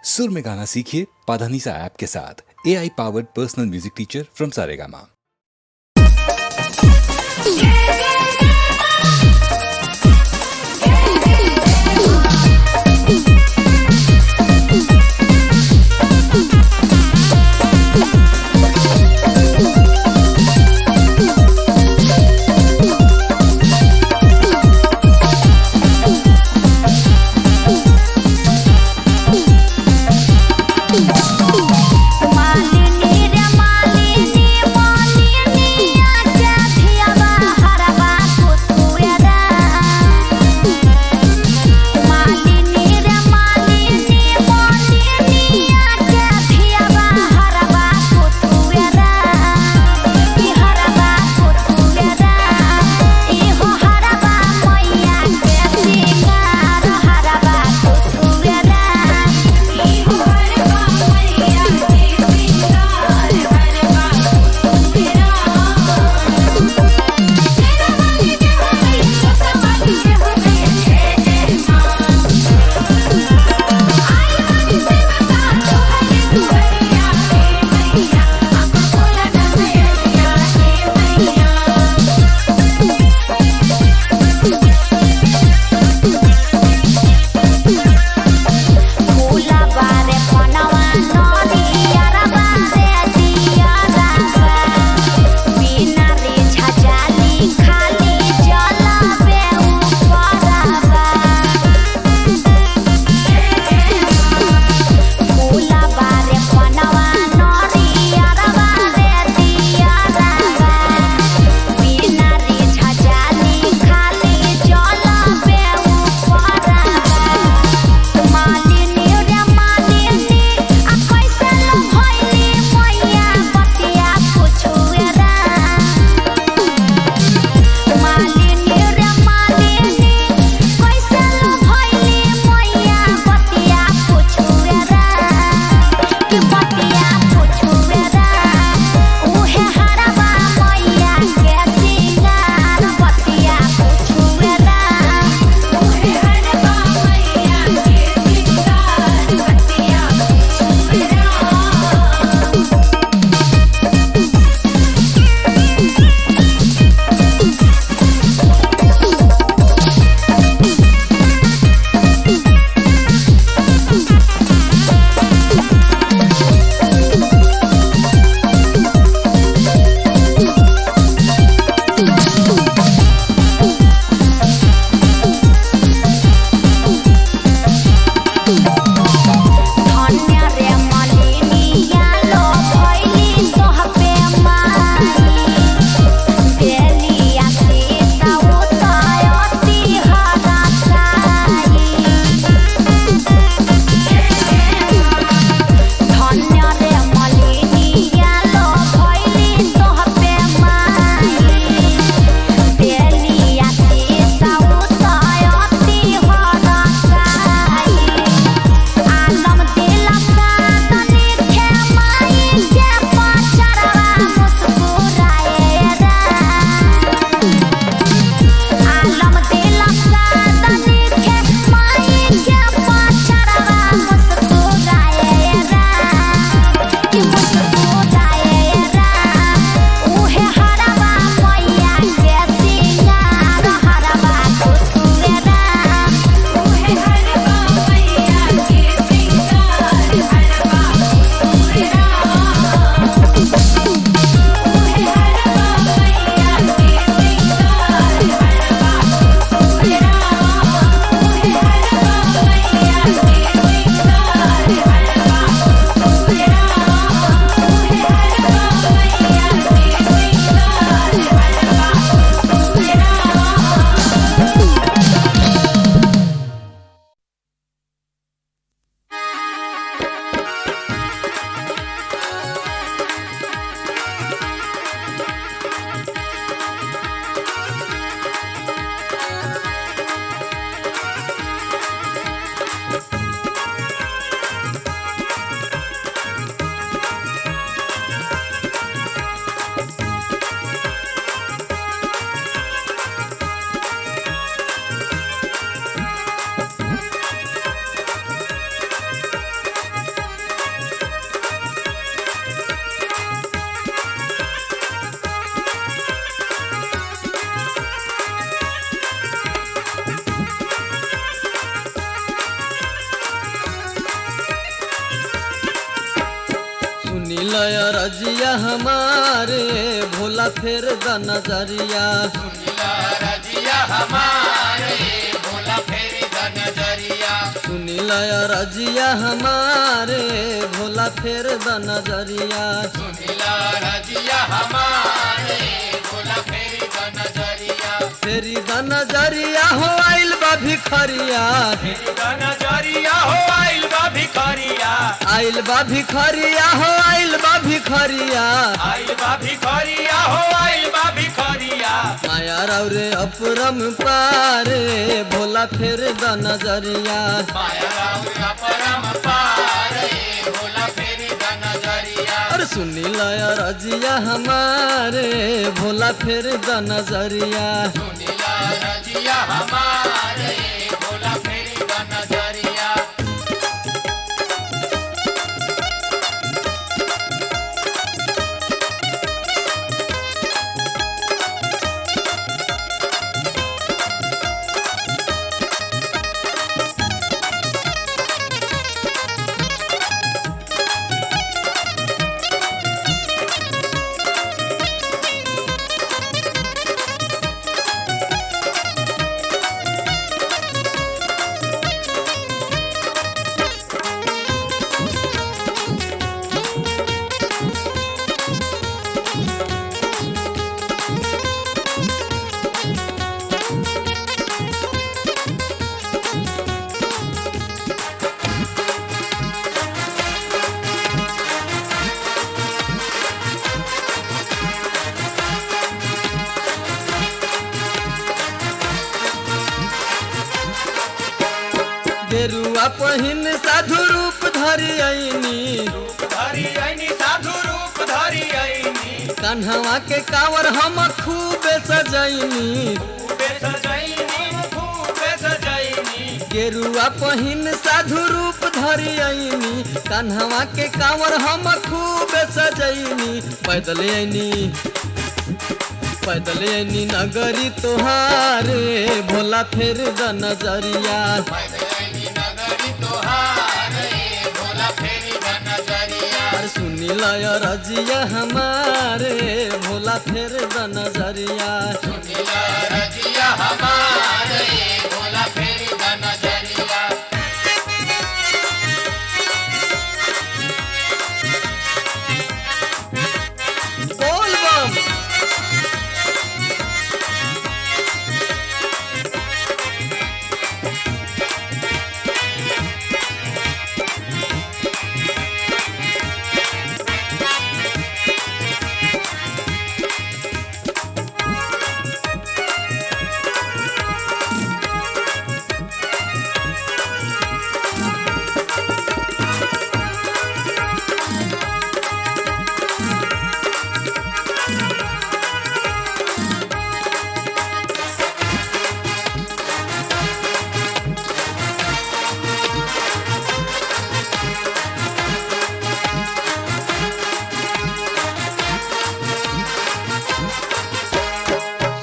सुर में गाना सीखिए पाधानीसा ऐप के साथ। AI powered personal music teacher from Saregama. सुनी लय रजिया हमारे भोला फेर द नजरिया सुनिला रजिया हमारे भोला फेरी द नजरिया सुनी लय रजिया हमारे भोला फेर द नजरिया सुनिला रजिया हमारे भोला फेरी द नजरिया फेरी द नजरिया हो आइल बा भिखरिया फेरी द नजरिया हो आइल बा भिखरिया आइल बा भिखरिया हो आइल बा भिखरिया आइल बा भिखरिया हो आइल बा भिखरिया माया रे अपरम पारे भोला फेर द नजरिया माया राउरा परम पारे भोला फेरी द नजरिया और सुनी लय रजिया हमारे भोला फेर द नजरिया सुनिला रजिया हमारे भोला फेरी द नजरिया गेरुआ पहिन साधु रूप धरि आईनी धरी आईनी साधु रूप धरी आईनी कन्हवा के कावर हम खूब सजैनी खूबे सजैनी खूबे सजैनी गेरुआ पहिन साधु रूप धरि आईनी कन्हवा के कावर हम खूब सजैनी पैदल आईनी नगरी तोहारे भोला फेर द नजरिया पैदलैनी नगरी तोहारे भोला फेरी द नजरिया और सुनी लय रजिया हमारे भोला फेर द नजरिया सुनिला रजिया हमारे भोला फेरी द नजरिया बोल बम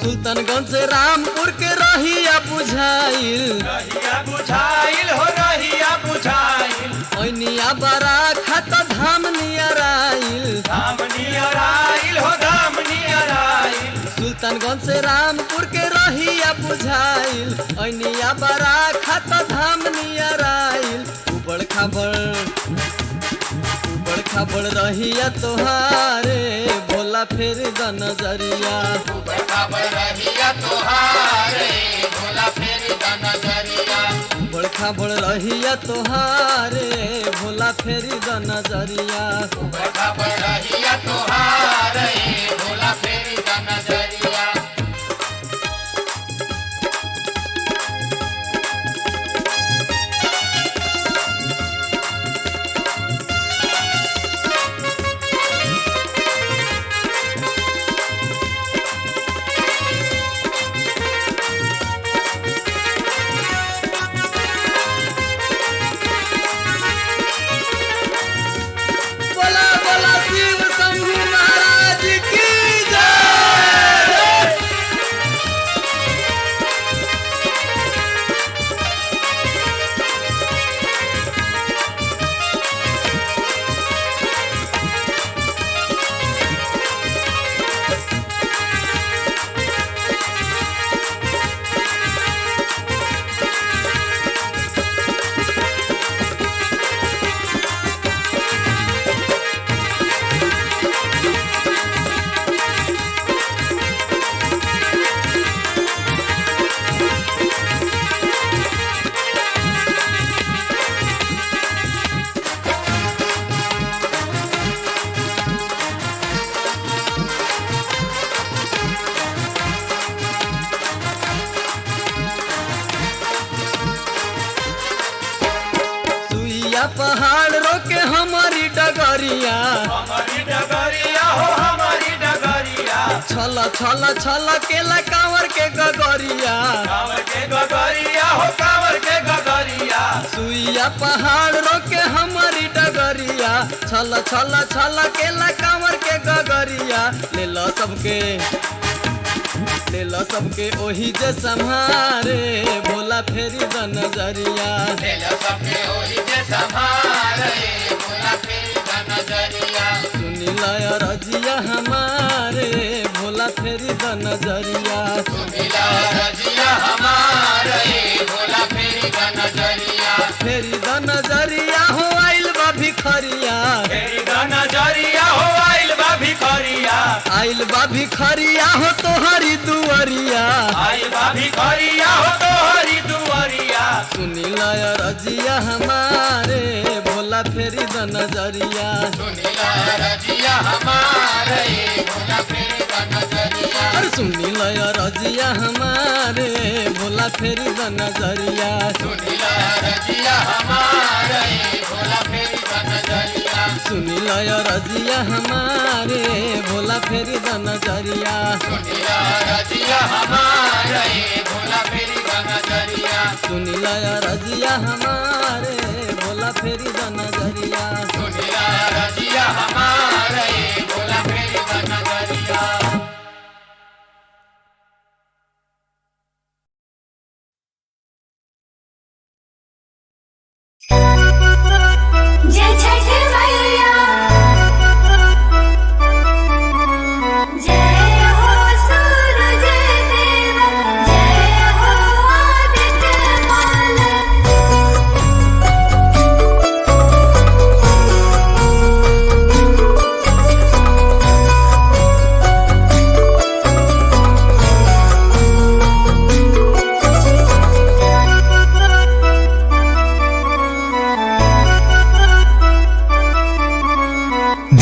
सुल्तानगंज से रामपुर के रहिया बुझाइल रहिया बुझाइल हो रहिया बुझाइल ओनिया बड़ा खत धाम नियराइल धाम नियर आइल हो धाम नियर आइल सुल्तानगंज से रामपुर के रहिया बुझाइल ओनिया बड़ा खत धाम नियराइल उबड़ खाबड़ रहिया तोहारे भोला फेर द नजरिया खबर रहिया तोहारे भोला फेरी द नजरिया उबड़ खाबड़ रहिया तोहारे भोला फेरी द नजरिया खबर रहिया तोहारे भोला फेरी द नजरिया बोला बोला शिव शंभू रोके हमारी डगरिया, हमारी डगरिया हो हमारी डगरिया, छला छला छला केला कांवर के गगरिया, कांवर के गगरिया हो कांवर के गगरिया, सुइया पहाड़ रोके हमारी डगरिया, छला छला छला केला कांवर के गगरिया, ले लो सबके ओही जे संहारे, भोला फेरी द नजरिया, ले लो सबके ओही जे संहारे, भोला फेरी द नजरिया, सुनी लय रजिया हमारे, भोला फेरी द नजरिया, सुमिला रजिया हमारे, भोला फेरी द नजरिया, फेरी द नजरिया हो आइल बा भिखरिया, फेरी द नजरिया हो आइल बा भिखरिया, आइल बा भिखरिया हो तोहरी दुआरिया, आइल बा भिखरिया हो तोहरी दुआरिया, सुनी लय रजिया हमारे, भोला फेरी द नजरिया, सुमिला रजिया हमारे, भोला फेरी द नजरिया, अरे सुनी लय रजिया हमारे, भोला फेरी द नजरिया, सुमिला रजिया हमारे, भोला फेरी द नजरिया, सुनी लय रजिया हमारे, भोला फेरी द नजरिया, सुमिला रजिया हमारे, भोला फेरी द नजरिया, सुनी लय रजिया हमारे, भोला फेरी द नजरिया, सुमिला रजिया हमारे, भोला फेरी द नजरिया। जय छठ मैया, जय हो सूरज देव, जय हो आदित्य माल।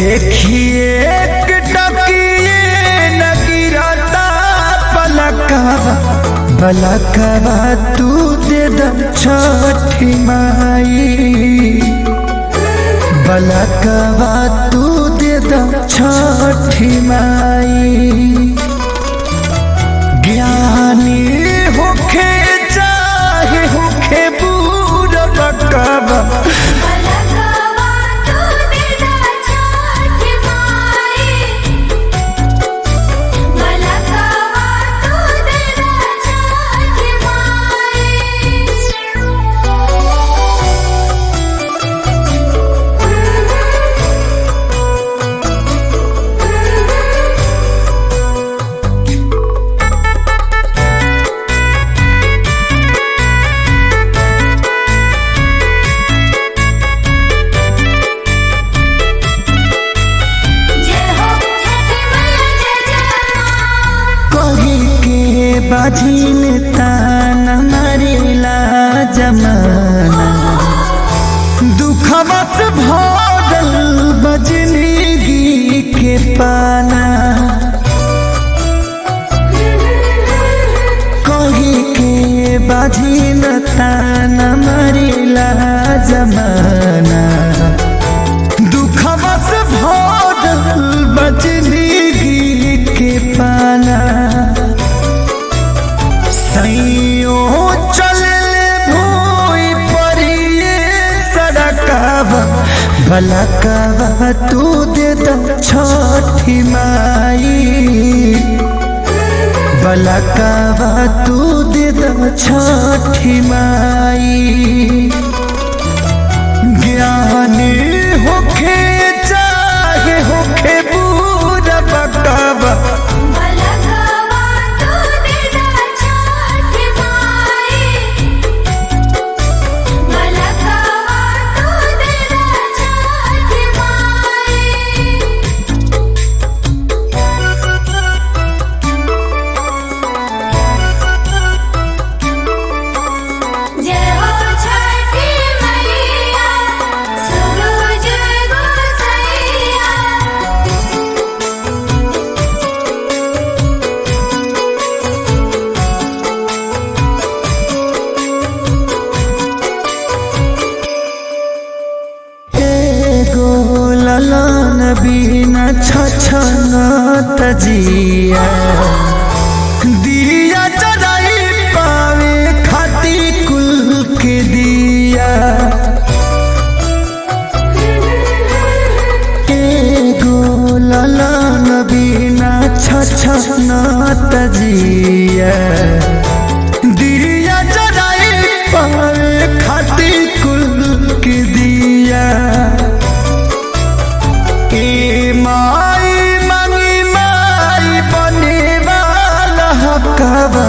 देखिए एक टकिए न गिरता पलकवा, पलकवा तू दे द छठी माई, पलकवा तू दे द छठी माई, ज्ञानी होखे चाहे होखे बूढ़ बकवा, बलकवा तू दे द छठ माई, बलकवा तू दे द छठ माई। जय हो छठ मैया, जय जय माँ। कही के बाझिन तान मरिला जमाना, दुखवा से भरल बजनिगी के पाना, कही के बाझिन तान मरिला जमाना, दुखवा से भरल बजनिगी के पाना, सैयो चलले भोई परिए सड़कवा, भलकवा तू दे द छठी माई, भलकवा तू दे द छठी माई, ज्ञानी होखे चाहे होखे बूढ़ बकवा, बलकवा तू दे द छठ माई, बलकवा तू दे द छठ माई। जय हो छठी बिना छछन तजिया दिया जराई पावे खाती कुल के दिया एगो ललन बिना छछन तजिया दिया जराई पावे खाती कुल के दिया ए माई मंगी माई बने वाला हकावा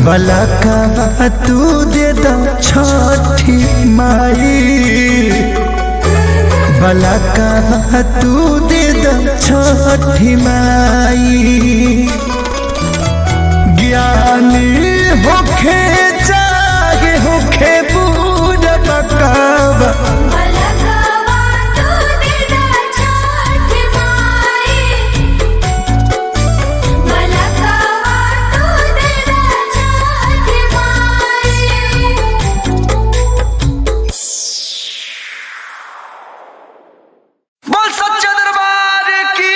बलकावा तू दे द छठी माई बलकावा तू दे द छठी माई ज्ञानी होखे जागे होखे बूढ़ बकावा बलगवा तू देदा छठ माई बलगवा तू देदा छठ माई बोल सच्चा दरबार की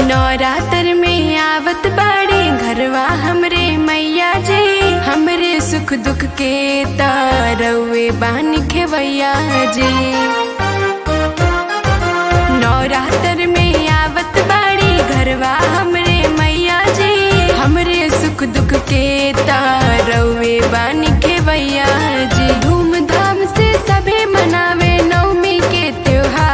नवरात्र में आवत बाड़े घरवा हमरे मैया जी हमरे सुख दुख के तरवे बान खेवैया जी नवरात्र में आवत बाड़ी घरवा हमरे मैया जी हमरे सुख दुख के तरवे बान खेवैया जी धूमधाम से सभे मनावे नवमी के त्योहार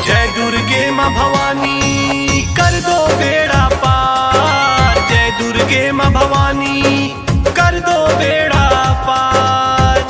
जय दुर्गे माँ भवानी कर दो बेड़ा पार जय दुर्गे माँ भवानी कर दो बेड़ा पार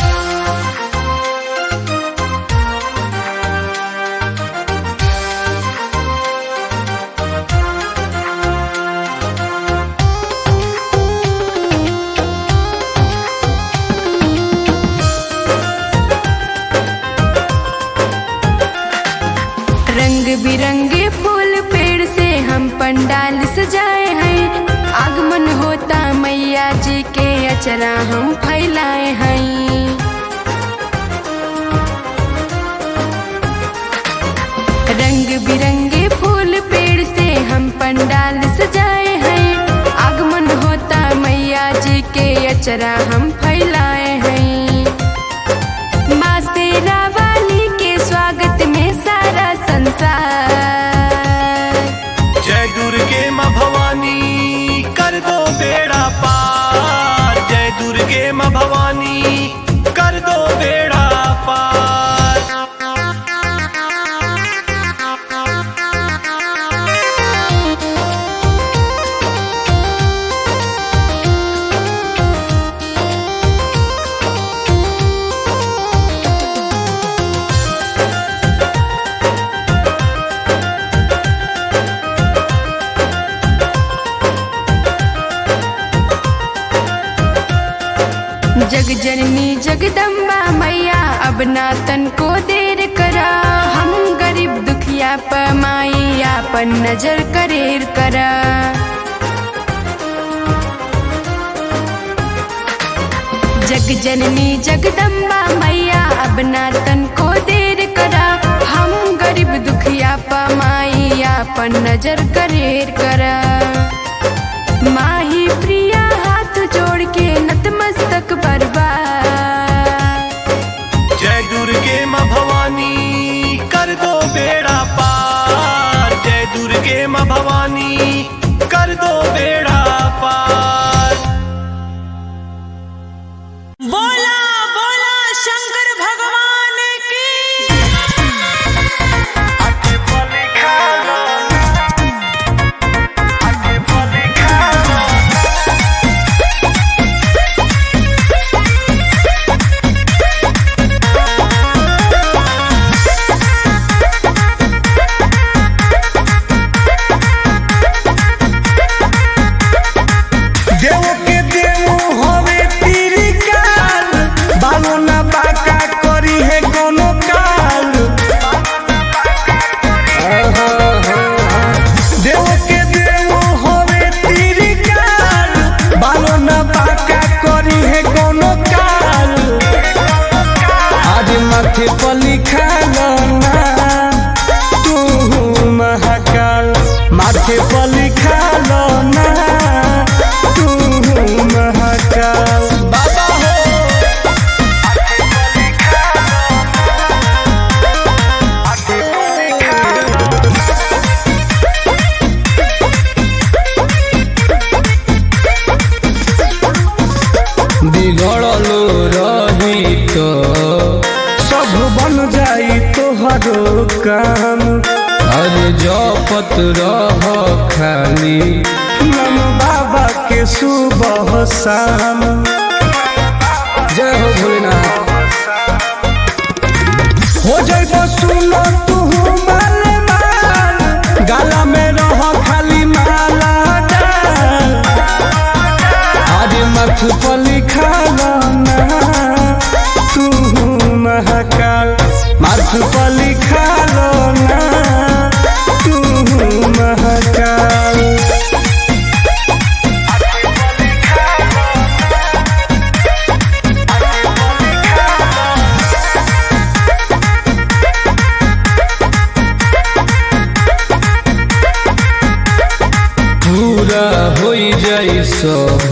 रंग बिरंगे फूल पेड़ से हम पंडाल सजाए हैं आगमन होता मैया जी के अचरा हम फैलाए हैं रंग बिरंगे फूल पेड़ से हम पंडाल सजाए हैं आगमन होता मैया जी के अचरा हम फैलाए हैं माँ शेरा वाली के स्वागत में सारा संसार जय दुर्गे माँ भवानी कर दो बेड़ा पार जय दुर्गे माँ भवानी कर दो बेड़ा पार जग जननी जगदम्बा मैया अब ना तन को देर करा हम गरीब दुखिया प माई आपन नजर करेर करा जग जननी जगदम्बा मैया अब ना तन को देर करा हम गरीब दुखिया प माई आपन नजर करेर करा माही प्रिया हाथ जोड़ के नतमस्तक बर्बाद जय दुर्गे माँ भवानी कर दो बेड़ा पार जय दुर्गे माँ भवानी कर दो बेड़ा पार बोला बोला शंकर भगवान की जपत रह खाली नम बाबा के सुबह शाम। जय हो भोलेनाथ। हो जाए तो सुनो तू माले माल, गाला में रह खाली माला डाल। आज मथ पर लिखा ना तू महाकाल, मथ पर लिखा ना तू महाकाल। पूरा हो जाई सब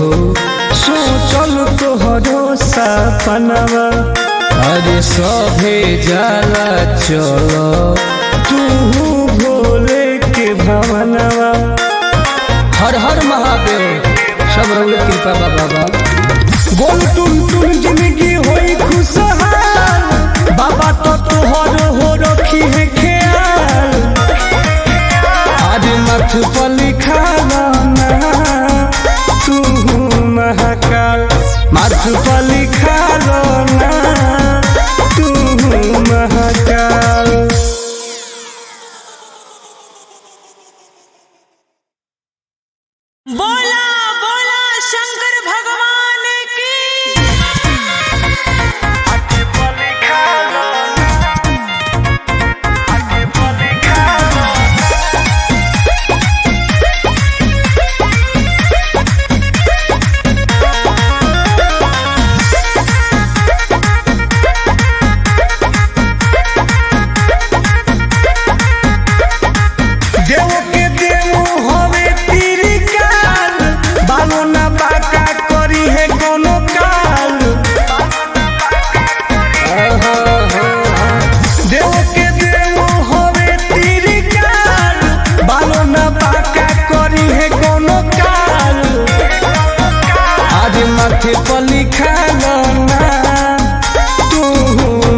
सोचल तोहरो सपनवा। अरे सभे जाला चलो तू भोले के भवनवा। हर हर महादेव, सब रउए कृपा बाबा। बोल टुन टुन जिंदगी होई खुशहाल, बाबा तो तोहर हो रखी है ख्याल। आज मथ पर लिखा ना तू महाकाल, मथ पर लिखा ना तू महाकाल। बोला बोला शंकर भगवान की। देव के देव होवे तेरी काल, बालो ना बाका करी है कोनो काल। देव के देव होवे तेरी काल, बालो ना बाका करी है कोनो काल। आज माथे पर लिखा ना तू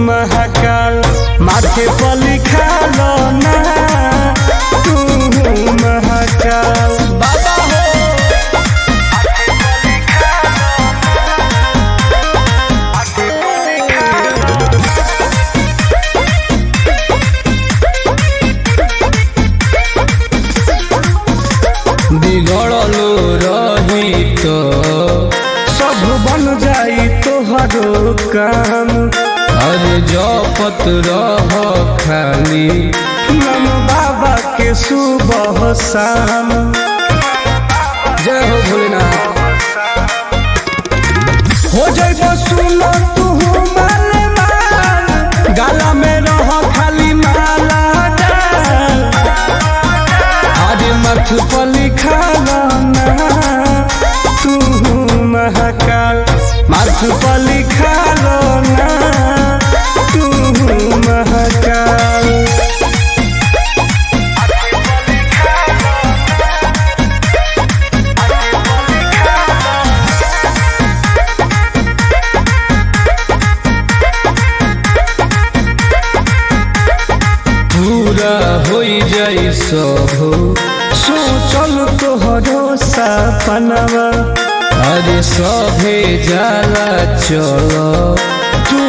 महाकाल, माथे पर लिखा ना तू महाकाल। बाबा हो बिगड़लो रही तो सब बन जाई तोहरो काम। अरे जपत रह खाली नम बाबा के सुबह शाम। जय हो भोलेनाथ। हो जाए तो सुनो तू माले माल, गाला में रह खाली माला डाल। आज मथ पर लिखा ना तू महाकाल, मथ पर लिखा ना तू महाकाल। पूरा हो जाई सब सोचल तोहरो सपनवा। अरे सभे जाला चलो तू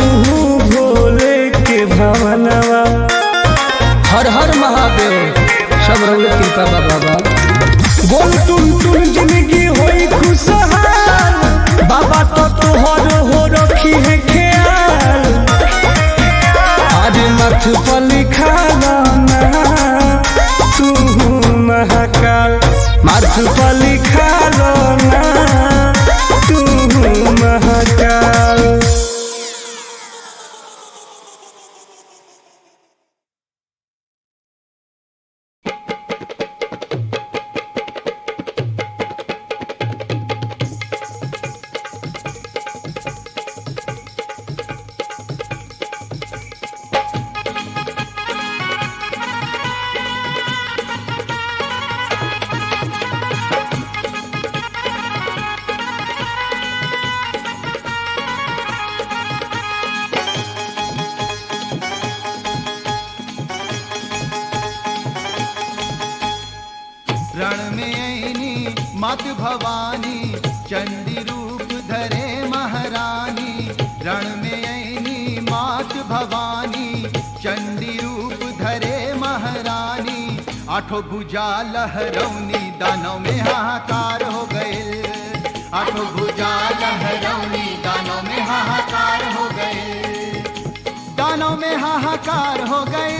भोले के भवनवा। हर हर महादेव, सब रउए कृपा बाबा। बोल टुन टुन जिंदगी होई खुशहाल, बाबा तो तोहर हो रखी है ख्याल। आज मथ पर लिखा ना तू महाकाल, मथ पर लिखा ना तू महाकाल। रण में ऐनी मात भवानी चंडी रूप धरे महारानी रण में ऐनी मात भवानी चंडी रूप धरे महारानी आठों भुजा लहरौनी दानों में हाहाकार हो गए आठों भुजा लहरौनी दानों में हाहाकार हो गए दानों में हाहाकार हो गए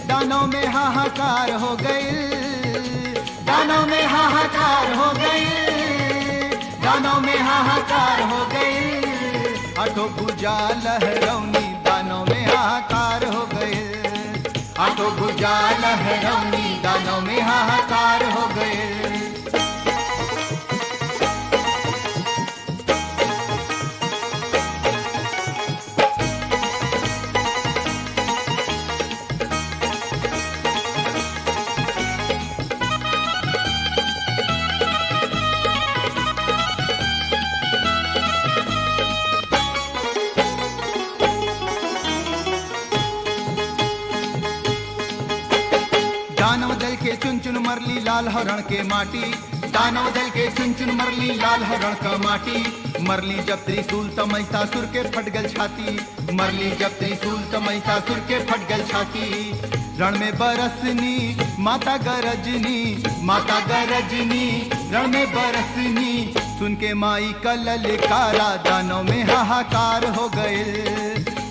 दानों में हाहाकार हो गए दानों में हाहाकार हो गए दानों में हाहाकार हो गए आठों भुजा लहरौनी दानों में हाहाकार हो गए आठों भुजा लहरौनी दानों में हाहाकार हो गए दानव दल के चुन चुन मरली लाल हरण के माटी दानव दल के चुन चुन मरली लाल हरण का माटी मरली जब त्रिशूल त महिषासुर के फट गल छाती मरली जब त्रिशूल त महिषासुर के फट गल छाती रण में बरसनी माता गरजनी रण में बरसनी सुन के माई का ललकारा दानों में हाहाकार हो गए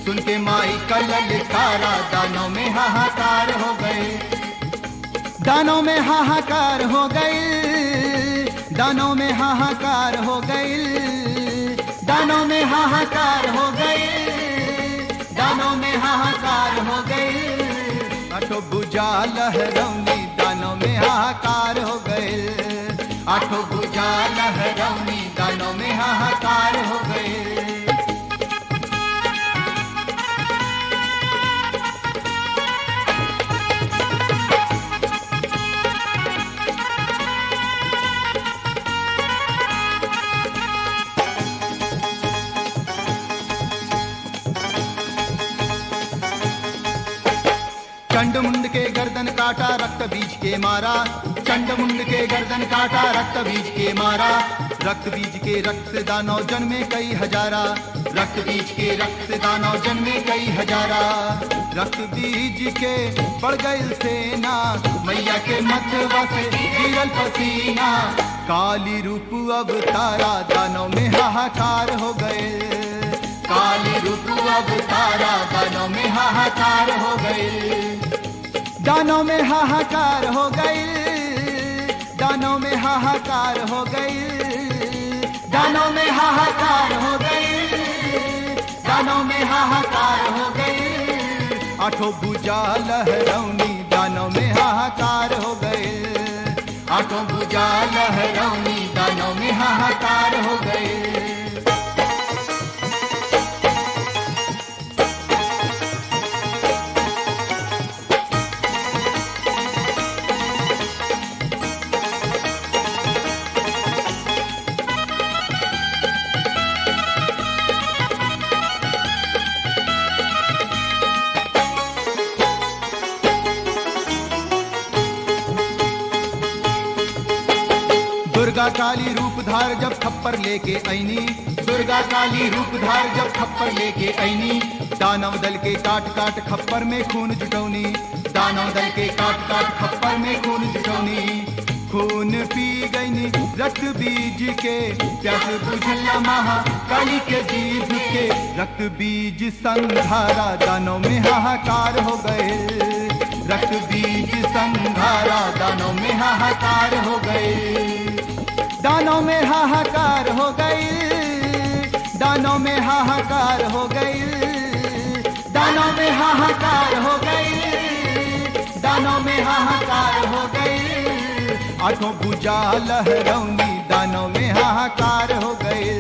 सुन के माई का ललकारा दानों में हाहाकार हो गए दानों में हाहाकार हो गए दानों में हाहाकार हो गए दानों में हाहाकार हो गए दानों में हाहाकार हो गए आठों भुजा लहरौनी दानों में हाहाकार हो गए आठों भुजा लहरौनी दानों में हाहाकार हो गए चंडमुंड के गर्दन काटा रक्त बीज के मारा चंडमुंड के गर्दन काटा रक्त बीज के मारा रक्त बीज के रक्त से दानव जन्मे कई हजारा रक्त बीज के रक्त से दानव जन्मे कई हजारा रक्त बीज के बढ़ गई सेना मैया के मतवा से गिरल पसीना काली रूप अवतारा दानव में हाहाकार हो गए काली रूप अवतारा दानों में हाहाकार हो गए दानों में हाहाकार हो गए दानों में हाहाकार हो गए दानों में हाहाकार हो गए दानों में हाहाकार हो गए आठों भुजा लहरौनी दानों में हाहाकार हो गए आठों भुजा लहरौनी दानों में हाहाकार हो गए दुर्गा काली रूप धार जब खप्पर लेके आईनी दुर्गा काली रूप धार जब खप्पर लेके आईनी दानव दल के काट काट खप्पर में खून जुटौनी दानव दल के काट काट खप्पर में खून जुटौनी खून पी गईनी रक्त बीज के प्यास बुझला महा काली के जीभ के रक्त बीज संघारा दानों में हाहाकार हो गए रक्त बीज संघारा दानों में हाहाकार हो गए दानों में हाहाकार हो गई दानों में हाहाकार हो गई दानों में हाहाकार हो गई दानों में हाहाकार हो गई आठों भुजा लहरौनी दानों में हाहाकार हो गए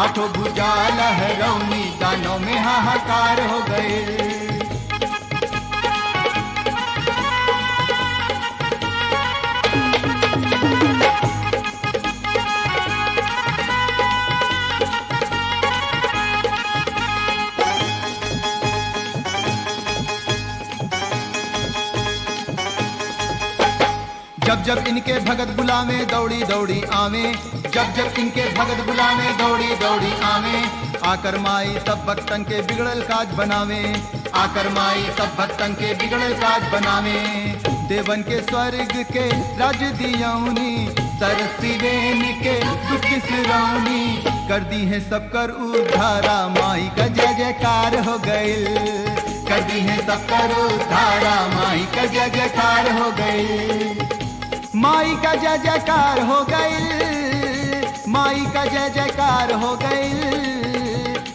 आठों भुजा लहरौनी दानों में हाहाकार हो गए जब जब इनके भगत बुलावे दौड़ी दौड़ी आवे, जब जब इनके भगत बुलावे दौड़ी दौड़ी आवे। आकर माई सब भक्तन के बिगड़ल काज बनावे, आकर माई सब भक्तन के बिगड़ल काज बनावे। देवन के स्वर्ग के राज दियौनी, सरसिवेन के दुख सिरौनी। कर दी है सब कर उद्धारा, माई का जय जयकार हो गइल। कर दी है सब कर उद्धारा, माई का जय जयकार हो गइल। माई का जय जयकार हो गइल, माई का जय जयकार हो गइल।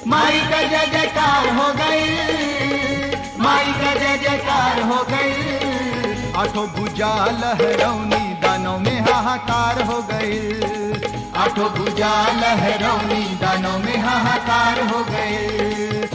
माई का जय जयकार हो गइल, माई का जय जयकार हो गइल। आठों भुजा लहरौनी, दानों में हाहाकार हो गइल। आठों भुजा लहरौनी, दानों में हाहाकार हो गइल।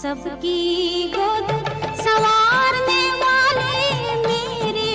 सबकी गोद संवारने वाले मेरे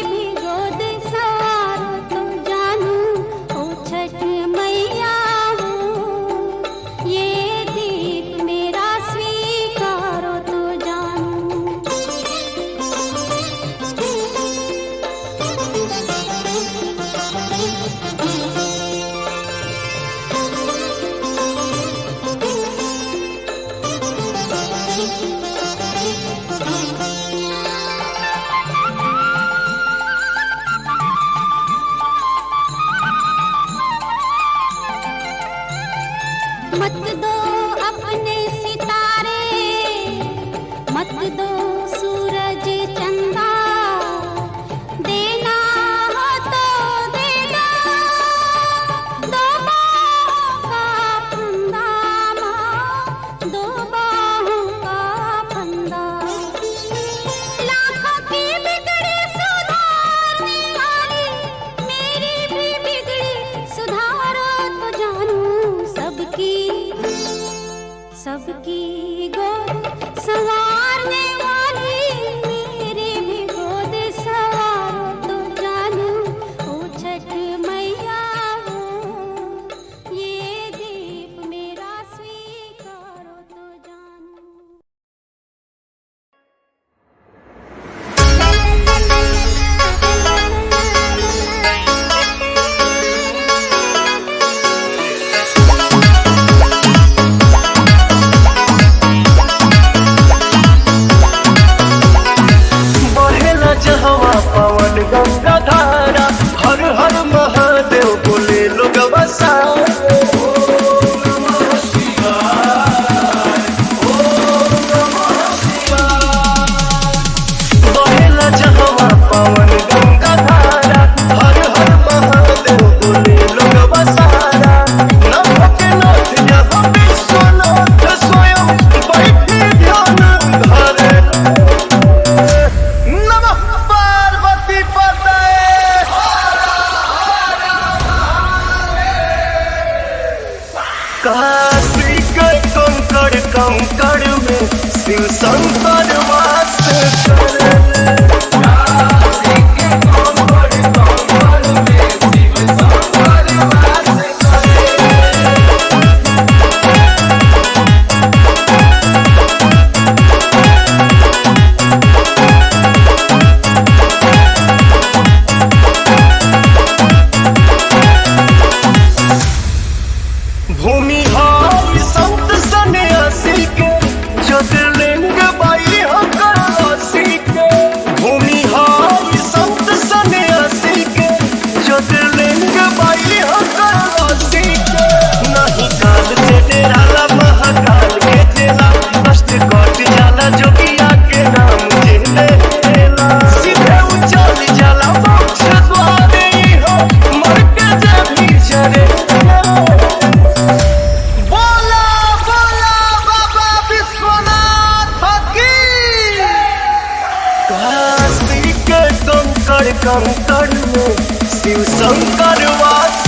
काशी के कंकड़ कंकड़ में शिव शंकर वास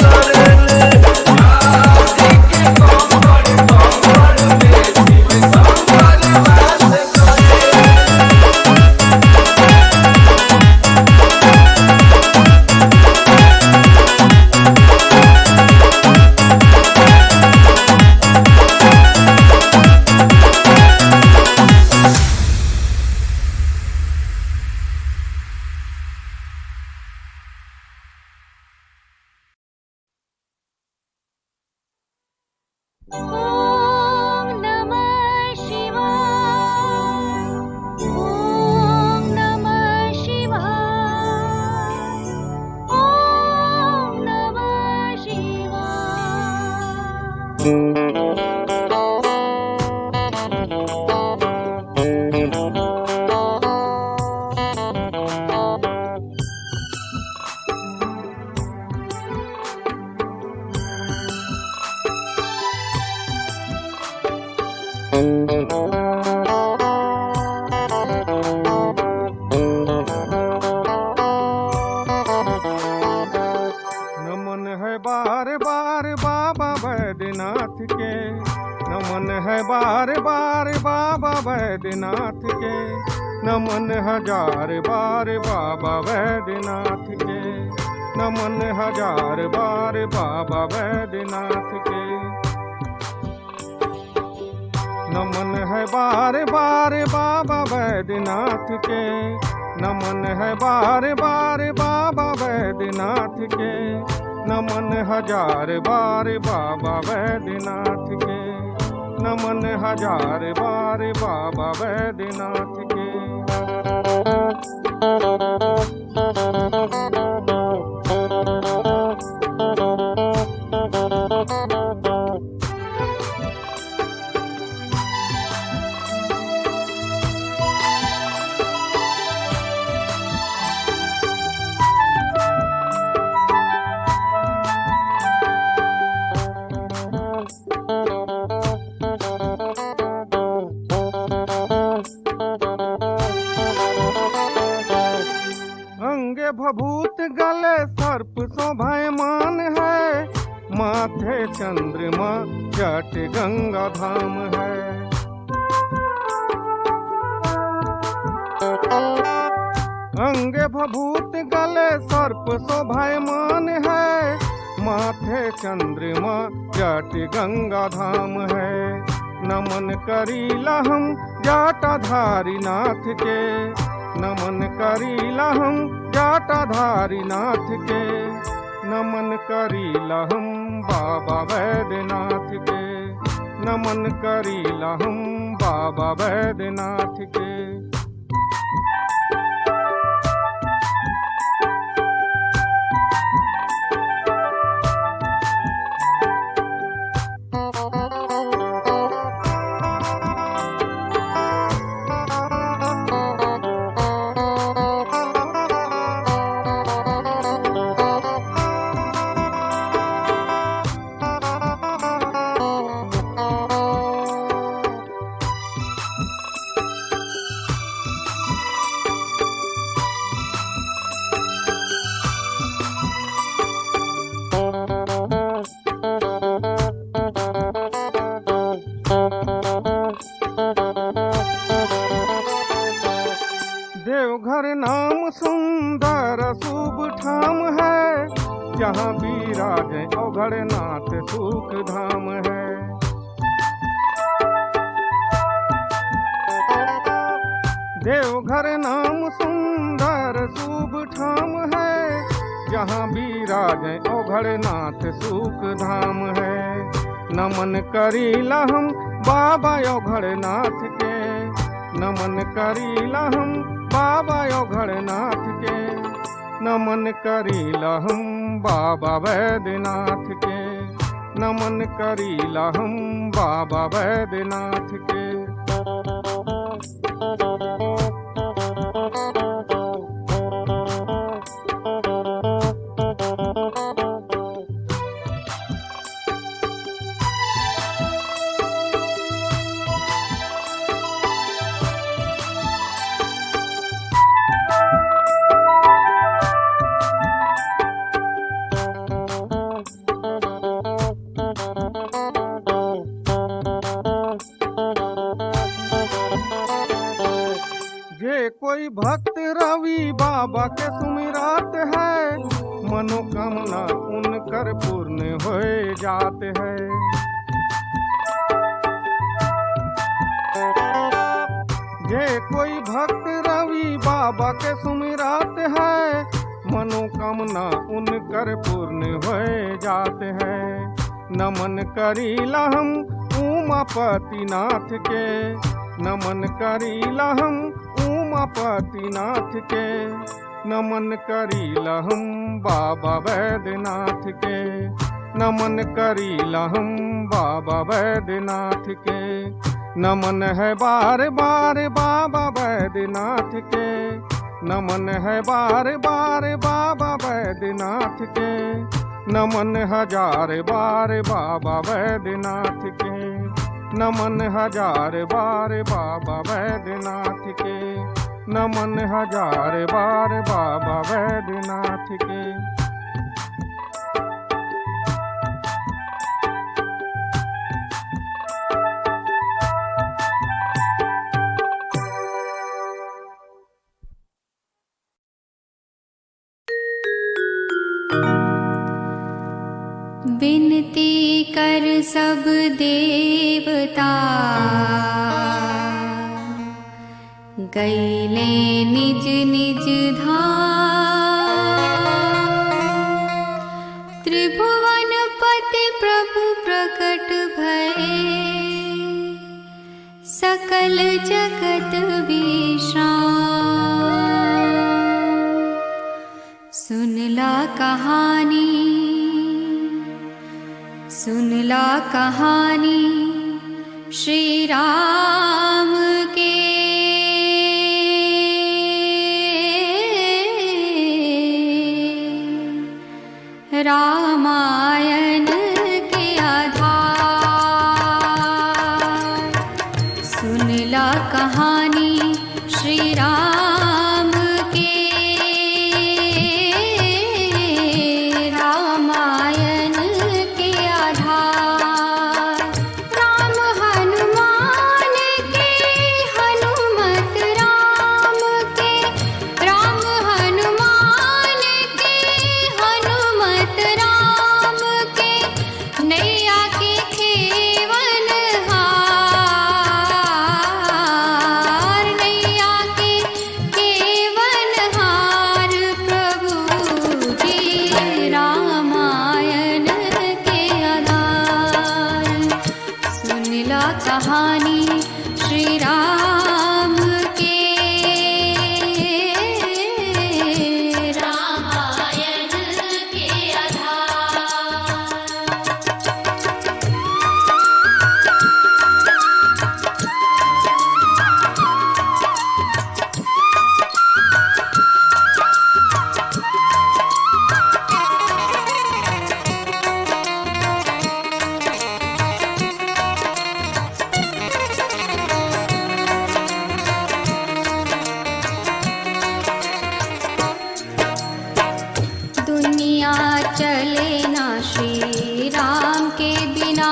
करेले। ॐ नमः शिवाय ॐ नमः शिवाय ॐ नमः शिवाय। नमन है बार बार बाबा बैद्यनाथ के, नमन है बार बार बाबा बैद्यनाथ के, नमन हजार बार बाबा बैद्यनाथ के, नमन हजार बार बाबा बैद्यनाथ के। नमन है बार बार बाबा बैद्यनाथ के, नमन है बार बार बाबा बैद्यनाथ के, नमन हजार बार बाबा बैद्यनाथ के, नमन हजार बार बाबा बैद्यनाथ के। अंगे भभूत गले सर्प शोभायमान है, माथे चंद्रमा जट गंगा धाम है। अंगे भभूत गले सर्प शोभायमान है, माथे चंद्रमा जट गंगा धाम है। नमन करीला हम जाटाधारी नाथ के, नमन करीला हम जाटाधारी नाथ के, नमन करीला हम बाबा बैद्यनाथ के, नमन करीला हम बाबा बैद्यनाथ के। देवघर नाम सुंदर शुभ ठाम है, जहाँ विराजे औघड़नाथ सुख धाम है। देवघर नाम सुंदर शुभ ठाम है, जहाँ विराजे औघड़नाथ सुख धाम है। नमन करीला हम बाबा औघड़नाथ के, नमन करीला हम बाबा औघड़नाथ के, नमन करीला हम बाबा बैद्यनाथ के, नमन करीला हम बाबा बैद्यनाथ के। कोई भक्त रवि बाबा के सुमिरात है, मनोकामना उनकर पूर्ण हो जाते हैं। जे कोई भक्त रवि बाबा के सुमिरात है, मनोकामना उनकर पूर्ण हो जाते हैं। नमन करीला हम उमापति नाथ के, नमन करीला हम उमापति नाथ के, नमन करीला हम बाबा वैद्यनाथ के, नमन करीला हम बाबा वैद्यनाथ के। नमन है बार बार बाबा वैद्यनाथ के, नमन है बार बार बाबा वैद्यनाथ के, नमन हजार बार बाबा वैद्यनाथ के, नमन हजार बार बाबा वैद्यनाथ के, नमन हजार बार बाबा वैद्यनाथ के। विनती कर सब देवता, गैले निज निज धाम। त्रिभुवन पति प्रभु प्रकट भये, सकल जगत विश्राम। सुनला कहानी, सुनला कहानी श्री राम के। रामायण के आधार, सुनला कहानी श्री राम के। रामायण के आधार, राम हनुमान के, हनुमत राम के, राम हनुमान के, हनुमत राम के। नैया के खेवन हार, नैया के केवन हार प्रभु जी। रामायण के आधार, सुनला कहानी श्री राम के। रामायण के आधार। दुनिया चले ना श्री राम के बिना,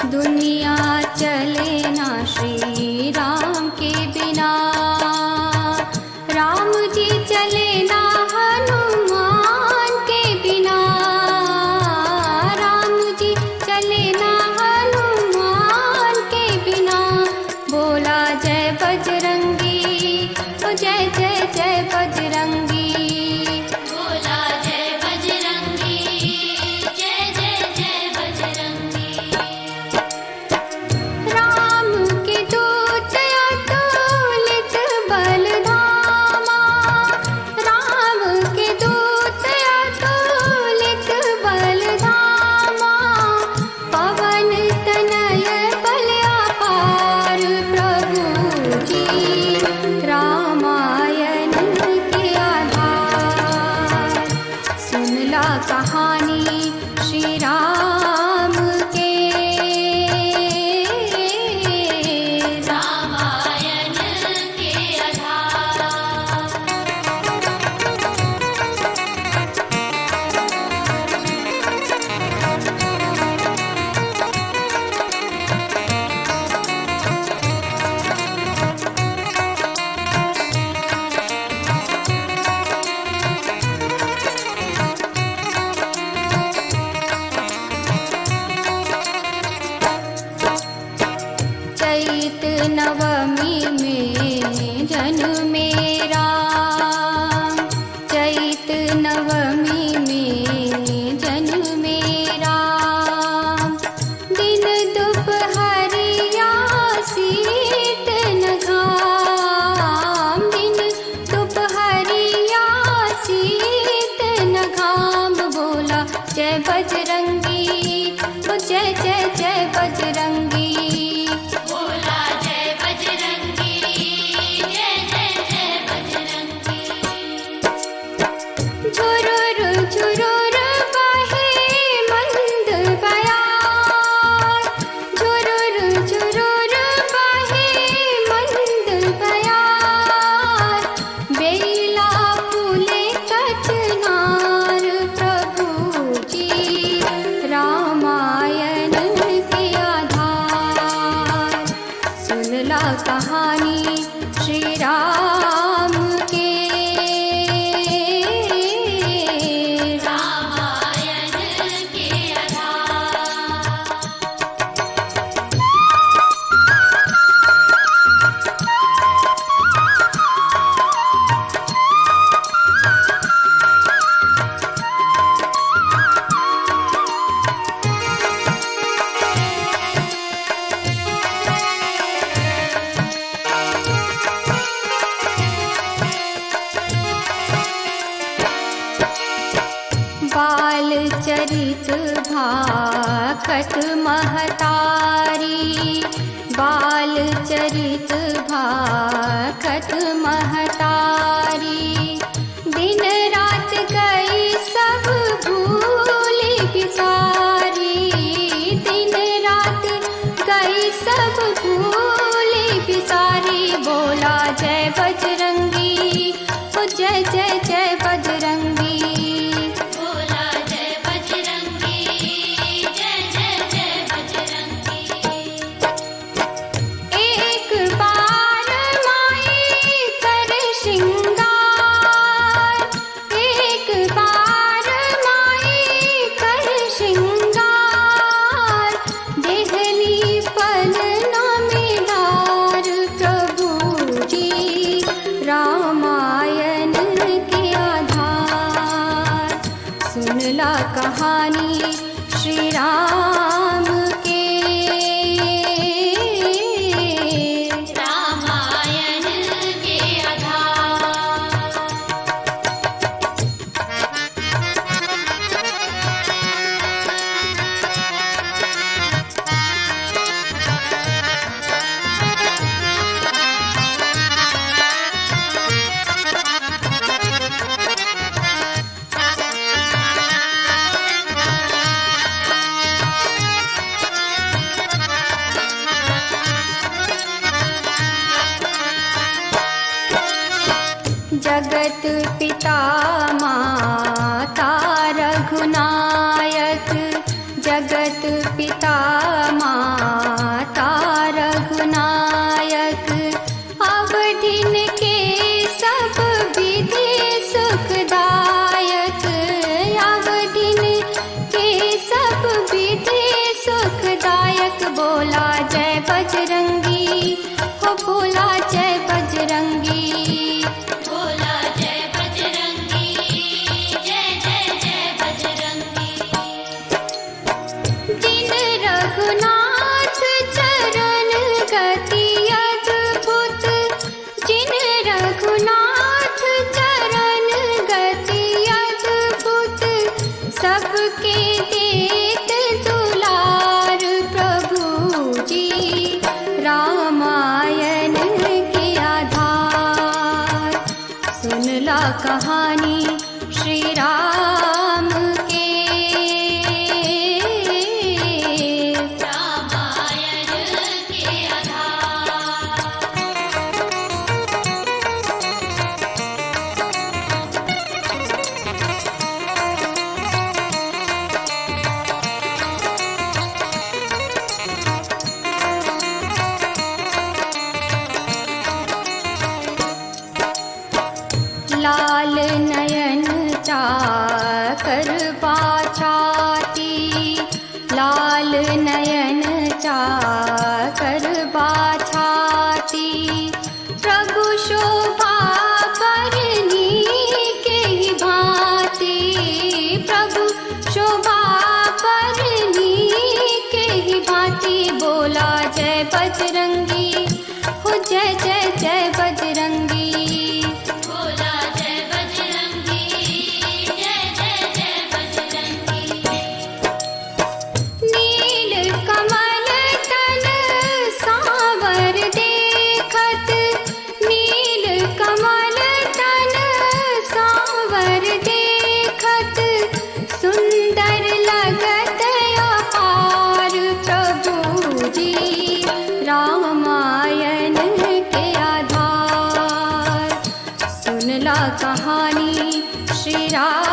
दुनिया चले ना श्री राम के बिना। राम जी चले ना हनुमान के बिना, राम जी चले ना हनुमान के बिना। बोला जय बजरंगी, ओ जय जय जय बजरंगी। बोला जय बजरंगी, मेरा चैत नवमी में जन्म मेरा दिन दोपहरिया शीत न घाम दिन दोपहरिया शीत न घाम बोला जय बजरंगी ओ जय जय जय बजरंगी कहानी श्री राम के रामायण के बाल चरित भाखत महतारी बाल चरित भाखत महतारी दिन रात गई सब भूली बिसारी दिन रात गई सब भूली बिसारी बोला जय बजरंगी ओ जय जय जय बजरंगी कहानी श्री राम के रामायण के जगत पिता माता रघुनायक जगत पिता माता रघुनायक अवधिन के सब विधि सुखदायक अवधिन के सब विधि सुखदायक बोला जय बजरंगी हो बोला जय बजरंगी सबके देत दुलार प्रभु जी रामायण के आधार सुनला कहानी श्री राम के रामायण के लाल नयन चाकर बाछाती लाल नयन चाकर बाछाती प्रभु शो बजरंगी, हो जय जय जय बजरंगी। भोला जय बजरंगी, जय जय जय बजरंगी। नील कमल तन सांवर देखत, नील कमल तन सांवर देखत, सुंदर लगत अपार प्रभु जी रामायण के आधार। सुनला कहानी श्री राम